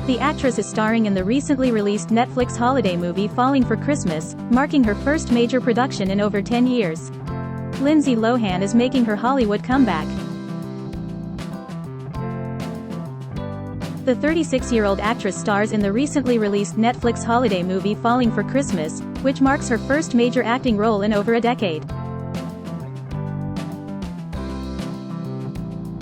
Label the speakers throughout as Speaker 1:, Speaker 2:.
Speaker 1: The actress is starring in the recently released Netflix holiday movie Falling for Christmas, marking her first major production in over 10 years. Lindsay Lohan is making her Hollywood comeback. The 36-year-old actress stars in the recently released Netflix holiday movie Falling for Christmas, which marks her first major acting role in over a decade.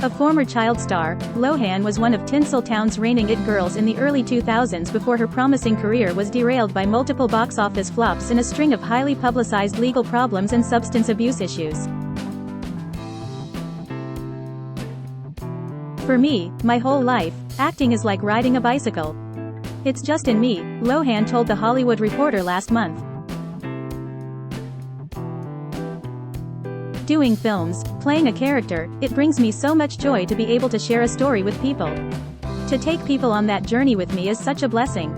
Speaker 1: A former child star, Lohan was one of Tinseltown's reigning it girls in the early 2000s before her promising career was derailed by multiple box office flops and a string of highly publicized legal problems and substance abuse issues. For me, my whole life, acting is like riding a bicycle. It's just in me, Lohan told The Hollywood Reporter last month. Doing films, playing a character, it brings me so much joy to be able to share a story with people. To take people on that journey with me is such a blessing.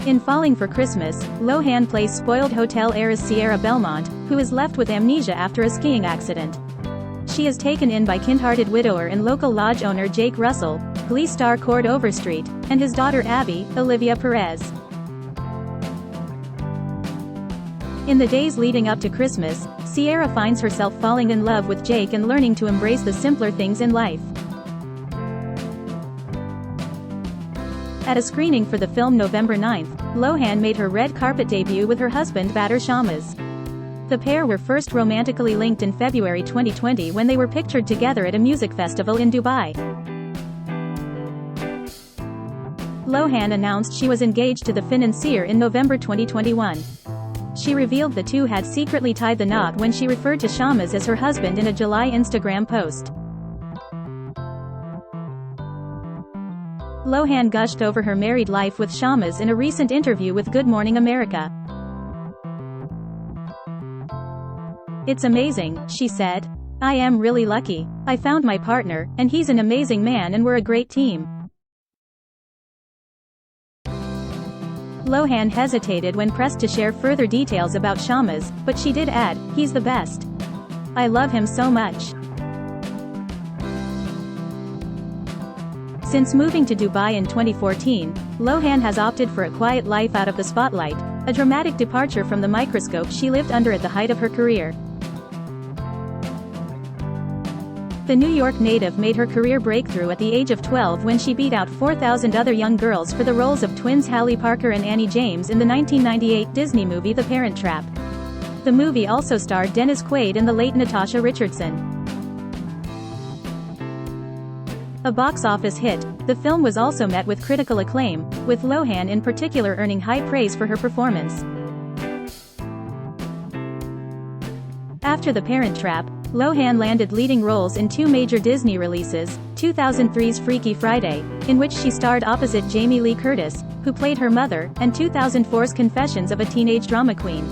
Speaker 1: In Falling for Christmas, Lohan plays spoiled hotel heiress Sierra Belmont, who is left with amnesia after a skiing accident. She is taken in by kind-hearted widower and local lodge owner Jake Russell, Glee star Cord Overstreet, and his daughter Abby, Olivia Perez. In the days leading up to Christmas, Sierra finds herself falling in love with Jake and learning to embrace the simpler things in life. At a screening for the film November 9th, Lohan made her red carpet debut with her husband Bader Shammas. The pair were first romantically linked in February 2020 when they were pictured together at a music festival in Dubai. Lohan announced she was engaged to the financier in November 2021. She revealed the two had secretly tied the knot when she referred to Shammas as her husband in a July Instagram post. Lohan gushed over her married life with Shammas in a recent interview with Good Morning America. "It's amazing," she said. "I am really lucky. I found my partner, and he's an amazing man and we're a great team." Lohan hesitated when pressed to share further details about Shammas, but she did add, "He's the best. I love him so much." Since moving to Dubai in 2014, Lohan has opted for a quiet life out of the spotlight, a dramatic departure from the microscope she lived under at the height of her career. The New York native made her career breakthrough at the age of 12 when she beat out 4,000 other young girls for the roles of twins Hallie Parker and Annie James in the 1998 Disney movie The Parent Trap. The movie also starred Dennis Quaid and the late Natasha Richardson. A box office hit, the film was also met with critical acclaim, with Lohan in particular earning high praise for her performance. After The Parent Trap, Lohan landed leading roles in two major Disney releases, 2003's Freaky Friday, in which she starred opposite Jamie Lee Curtis, who played her mother, and 2004's Confessions of a Teenage Drama Queen.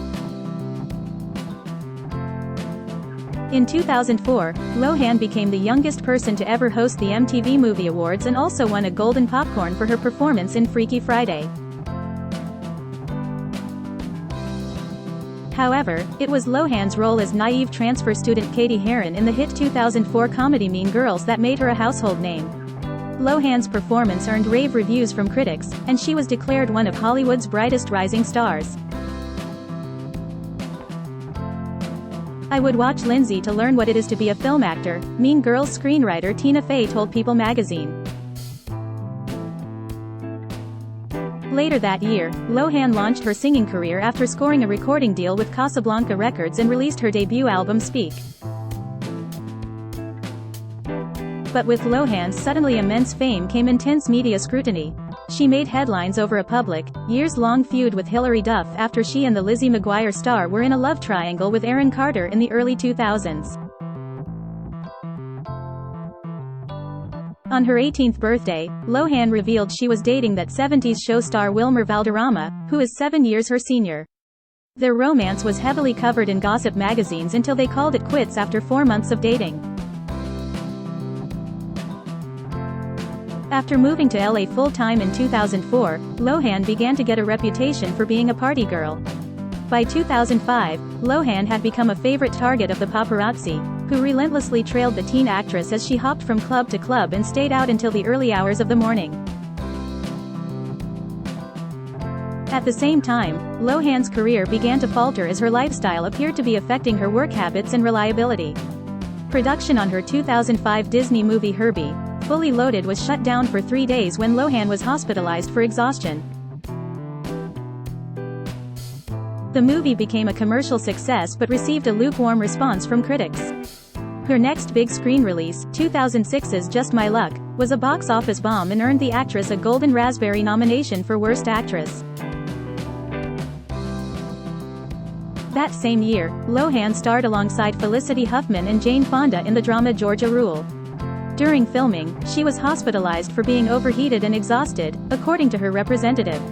Speaker 1: In 2004, Lohan became the youngest person to ever host the MTV Movie Awards and also won a Golden Popcorn for her performance in Freaky Friday. However, it was Lohan's role as naive transfer student Katie Heron in the hit 2004 comedy Mean Girls that made her a household name. Lohan's performance earned rave reviews from critics, and she was declared one of Hollywood's brightest rising stars. "I would watch Lindsay to learn what it is to be a film actor," Mean Girls screenwriter Tina Fey told People magazine. Later that year, Lohan launched her singing career after scoring a recording deal with Casablanca Records and released her debut album Speak. But with Lohan's suddenly immense fame came intense media scrutiny. She made headlines over a public, years-long feud with Hilary Duff after she and the Lizzie McGuire star were in a love triangle with Aaron Carter in the early 2000s. On her 18th birthday, Lohan revealed she was dating that 70s show star Wilmer Valderrama, who is 7 years her senior. Their romance was heavily covered in gossip magazines until they called it quits after 4 months of dating. After moving to LA full-time in 2004, Lohan began to get a reputation for being a party girl. By 2005, Lohan had become a favorite target of the paparazzi. who relentlessly trailed the teen actress as she hopped from club to club and stayed out until the early hours of the morning. At the same time, Lohan's career began to falter as her lifestyle appeared to be affecting her work habits and reliability. Production on her 2005 Disney movie Herbie, Fully Loaded was shut down for 3 days when Lohan was hospitalized for exhaustion. The movie became a commercial success but received a lukewarm response from critics. Her next big screen release, 2006's Just My Luck, was a box office bomb and earned the actress a Golden Raspberry nomination for Worst Actress. That same year, Lohan starred alongside Felicity Huffman and Jane Fonda in the drama Georgia Rule. During filming, she was hospitalized for being overheated and exhausted, according to her representative.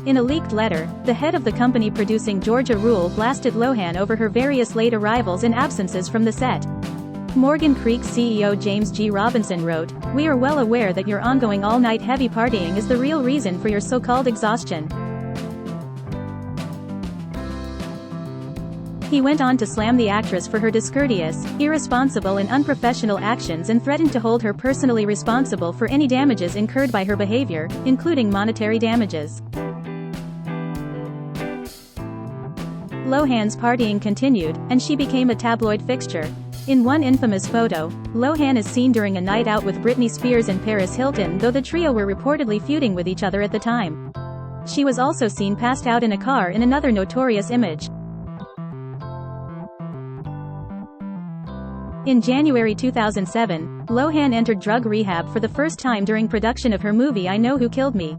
Speaker 1: In a leaked letter, the head of the company producing Georgia Rule blasted Lohan over her various late arrivals and absences from the set. Morgan Creek CEO James G. Robinson wrote, "We are well aware that your ongoing all-night heavy partying is the real reason for your so-called exhaustion." He went on to slam the actress for her discourteous, irresponsible and unprofessional actions and threatened to hold her personally responsible for any damages incurred by her behavior, including monetary damages. Lohan's partying continued, and she became a tabloid fixture. In one infamous photo, Lohan is seen during a night out with Britney Spears and Paris Hilton, though the trio were reportedly feuding with each other at the time. She was also seen passed out in a car in another notorious image. In January 2007, Lohan entered drug rehab for the first time during production of her movie I Know Who Killed Me.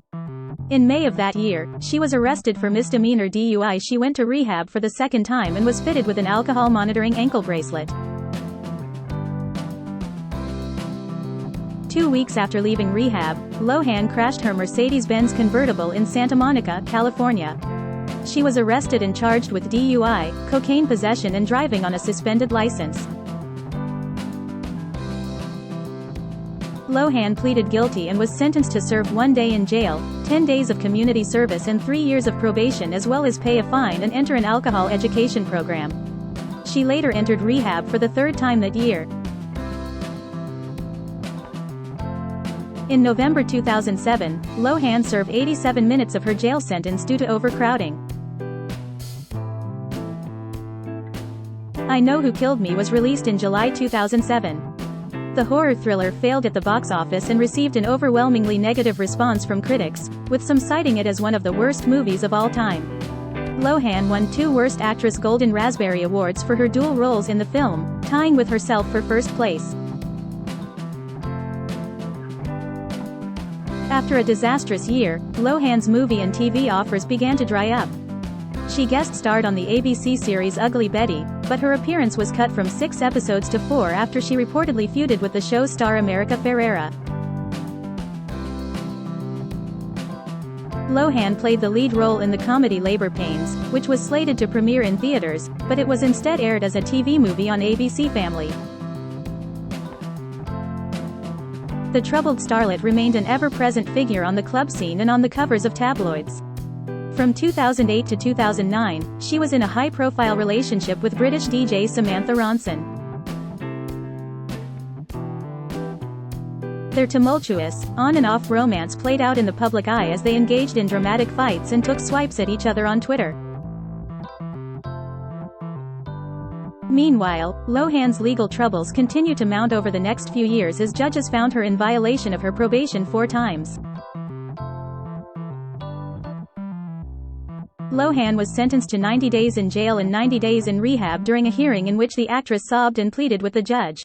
Speaker 1: In May of that year, she was arrested for misdemeanor DUI. She went to rehab for the second time and was fitted with an alcohol monitoring ankle bracelet. 2 weeks after leaving rehab, Lohan crashed her Mercedes-Benz convertible in Santa Monica, California. She was arrested and charged with DUI, cocaine possession and driving on a suspended license. Lohan pleaded guilty and was sentenced to serve 1 day in jail, 10 days of community service and 3 years of probation, as well as pay a fine and enter an alcohol education program. She later entered rehab for the third time that year. In November 2007, Lohan served 87 minutes of her jail sentence due to overcrowding. I Know Who Killed Me was released in July 2007. The horror thriller failed at the box office and received an overwhelmingly negative response from critics, with some citing it as one of the worst movies of all time. Lohan won 2 Worst Actress Golden Raspberry Awards for her dual roles in the film, tying with herself for first place. After a disastrous year, Lohan's movie and TV offers began to dry up. She guest starred on the ABC series Ugly Betty, but her appearance was cut from 6 episodes to 4 after she reportedly feuded with the show star America Ferrera. Lohan played the lead role in the comedy Labor Pains, which was slated to premiere in theaters, but it was instead aired as a TV movie on ABC Family. The troubled starlet remained an ever-present figure on the club scene and on the covers of tabloids. From 2008 to 2009, she was in a high-profile relationship with British DJ Samantha Ronson. Their tumultuous, on-and-off romance played out in the public eye as they engaged in dramatic fights and took swipes at each other on Twitter. Meanwhile, Lohan's legal troubles continue to mount over the next few years as judges found her in violation of her probation 4 times. Lohan was sentenced to 90 days in jail and 90 days in rehab during a hearing in which the actress sobbed and pleaded with the judge.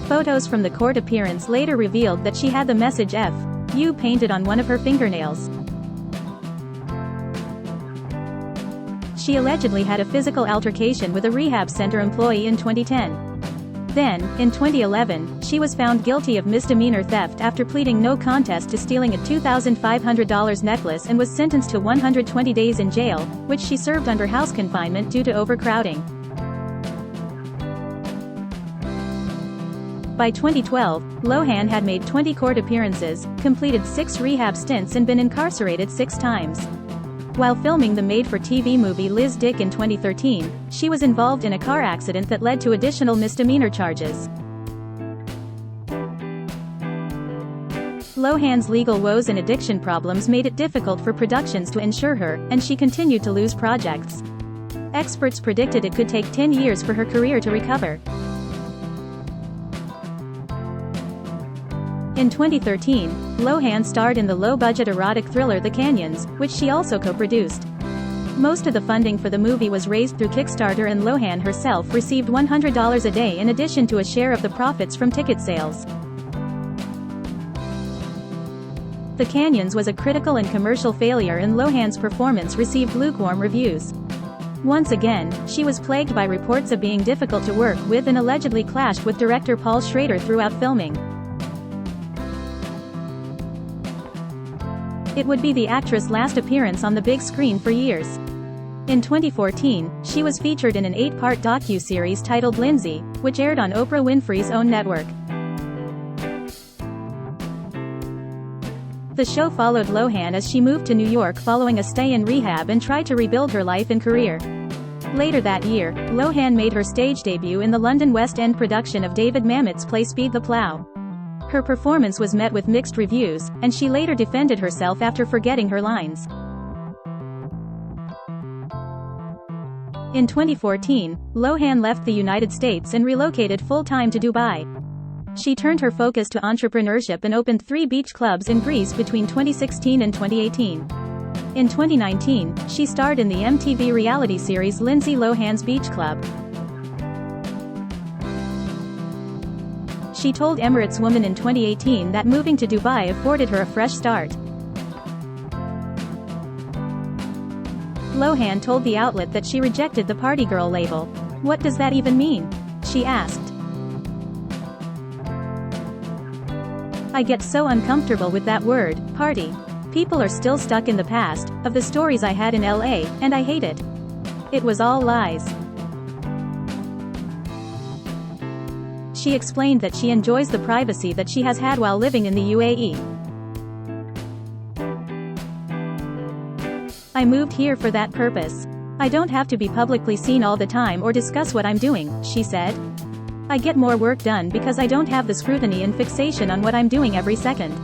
Speaker 1: Photos from the court appearance later revealed that she had the message "F you" painted on one of her fingernails. She allegedly had a physical altercation with a rehab center employee in 2010. Then, in 2011, she was found guilty of misdemeanor theft after pleading no contest to stealing a $2,500 necklace and was sentenced to 120 days in jail, which she served under house confinement due to overcrowding. By 2012, Lohan had made 20 court appearances, completed 6 rehab stints and been incarcerated 6 times. While filming the made-for-TV movie Liz Dick in 2013, she was involved in a car accident that led to additional misdemeanor charges. Lohan's legal woes and addiction problems made it difficult for productions to insure her, and she continued to lose projects. Experts predicted it could take 10 years for her career to recover. In 2013, Lohan starred in the low-budget erotic thriller The Canyons, which she also co-produced. Most of the funding for the movie was raised through Kickstarter, and Lohan herself received $100 a day in addition to a share of the profits from ticket sales. The Canyons was a critical and commercial failure, and Lohan's performance received lukewarm reviews. Once again, she was plagued by reports of being difficult to work with and allegedly clashed with director Paul Schrader throughout filming. It would be the actress' last appearance on the big screen for years. In 2014, she was featured in an 8-part docu-series titled Lindsay, which aired on Oprah Winfrey's own network. The show followed Lohan as she moved to New York following a stay in rehab and tried to rebuild her life and career. Later that year, Lohan made her stage debut in the London West End production of David Mamet's play Speed the Plough. Her performance was met with mixed reviews, and she later defended herself after forgetting her lines. In 2014, Lohan left the United States and relocated full-time to Dubai. She turned her focus to entrepreneurship and opened 3 beach clubs in Greece between 2016 and 2018. In 2019, she starred in the MTV reality series Lindsay Lohan's Beach Club. She told Emirates Woman in 2018 that moving to Dubai afforded her a fresh start. Lohan told the outlet that she rejected the party girl label. "What does that even mean?" she asked. "I get so uncomfortable with that word, party. People are still stuck in the past, of the stories I had in LA, and I hate it. It was all lies." She explained that she enjoys the privacy that she has had while living in the UAE. "I moved here for that purpose. I don't have to be publicly seen all the time or discuss what I'm doing," she said. "I get more work done because I don't have the scrutiny and fixation on what I'm doing every second.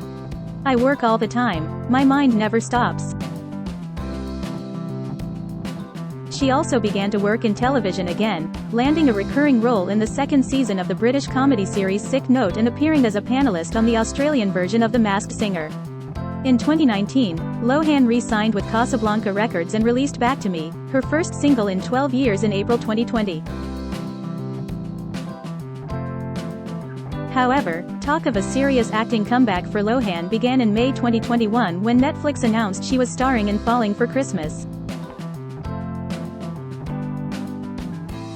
Speaker 1: I work all the time. My mind never stops." She also began to work in television again, landing a recurring role in the 2nd season of the British comedy series Sick Note and appearing as a panelist on the Australian version of The Masked Singer. In 2019, Lohan re-signed with Casablanca Records and released Back to Me, her first single in 12 years, in April 2020. However, talk of a serious acting comeback for Lohan began in May 2021 when Netflix announced she was starring in Falling for Christmas.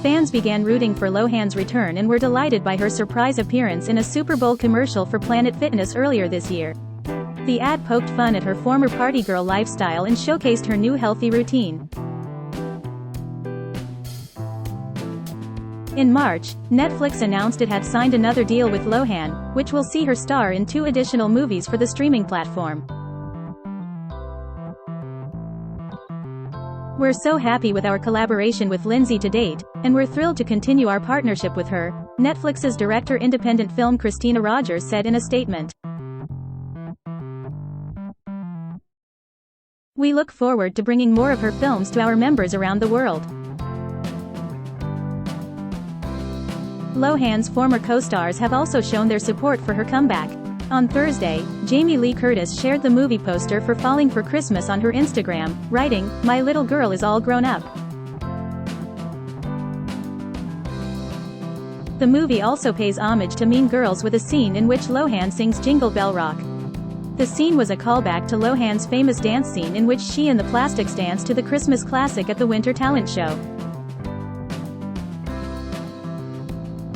Speaker 1: Fans began rooting for Lohan's return and were delighted by her surprise appearance in a Super Bowl commercial for Planet Fitness earlier this year. The ad poked fun at her former party girl lifestyle and showcased her new healthy routine. In March, Netflix announced it had signed another deal with Lohan, which will see her star in 2 additional movies for the streaming platform. "We're so happy with our collaboration with Lindsay to date, and we're thrilled to continue our partnership with her," Netflix's director independent film Christina Rogers said in a statement. "We look forward to bringing more of her films to our members around the world." Lohan's former co-stars have also shown their support for her comeback. On Thursday, Jamie Lee Curtis shared the movie poster for Falling for Christmas on her Instagram, writing, "My little girl is all grown up." The movie also pays homage to Mean Girls with a scene in which Lohan sings Jingle Bell Rock. The scene was a callback to Lohan's famous dance scene in which she and the Plastics dance to the Christmas classic at the Winter Talent Show.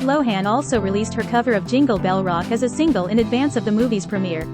Speaker 1: Lohan also released her cover of Jingle Bell Rock as a single in advance of the movie's premiere.